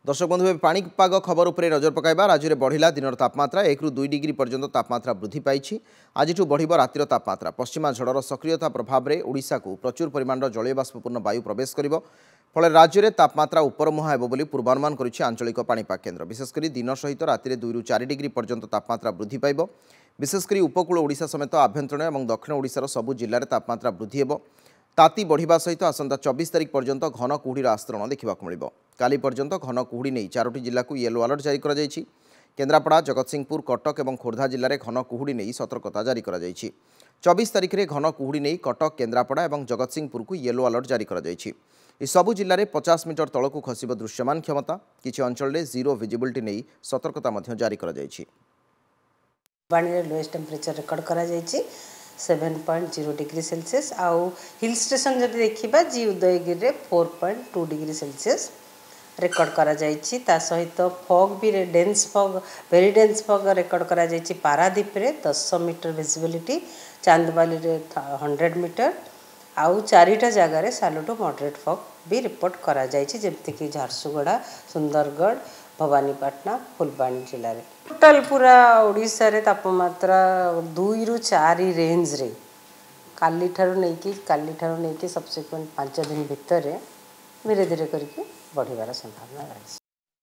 दर्शक बंधु पाणीपाग खबर उपर नजर पकाइबा राज्य में बढ़ला दिन तापमात्रा 1 ରୁ 2 डिग्री पर्यंत तापमात्रा वृद्धि पाई आज बढ़ रातिर तापमात्रा पश्चिमा झड़र सक्रियता प्रभाव में ओडिशा को प्रचुर परिमाण जलीय बाष्पूर्ण वायु प्रवेश कर फल राज्य में तापमात्रा उपरमुहा होब पूर्वानुमान कर आंचलिक पाणीपाग केन्द्र विशेषकर दिन सहित राति 2 ରୁ 4 डिग्री पर्यंत तापमात्रा वृद्धि पाइब विशेषकर उपकूल ओडिशा समेत आभ्यंतरीण और दक्षिण ओडिशार सबु जिले में तापमात्रा वृद्धि हो ताती बढ़िबा सहित आसंता 24 तारिख पर्यंत घन कुहुड़ीर आस्तरण देखा मिल काली पर्यंत घन कुहुड़ी नहीं 4टी जिला को येलो अलर्ट जारी कर केन्द्रापड़ा जगतसिंहपुर कटक और खोर्धा जिले में घन कुहुड़ी नहीं सतर्कता जारी कर 24 तारिख में घन कुहुड़ी नहीं कटक केन्द्रापड़ा और जगतसिंहपुर को येलो अलर्ट जारी कर सबु जिले में 50 मीटर तलक खसब दृश्यमान क्षमता किसी अंचल में जीरो विजिबिलिटी नहीं सतर्कता जारी कर लोएस्ट टेम्परेचर रेकर्ड करा 7.0 डिग्री सेल्सियस आउ हिल स्टेशन जब देखा जी उदयगिरी 4.2 डिग्री सेल्सियस रेकर्ड करा ता सहित फॉग भी dense fog very dense fog record करा पारादीप रे 10 मीटर विजिबिलिटी चांदबाली रे 100 मीटर आउ 4टा जगार सालो टू मॉडरेट फॉग भी रिपोर्ट करा जमती कि झारसुगुड़ा सुंदरगढ़ भवानीपाटना फुलबाणी जिले में टोटाल पूरा ओडिशा रे तापमात्रा 2 ରୁ 4 रेंज रे काली ठारू नहीं सब्सिक्वेंट 5 दिन भितर धीरे धीरे करके बढ़िबार संभावना रही।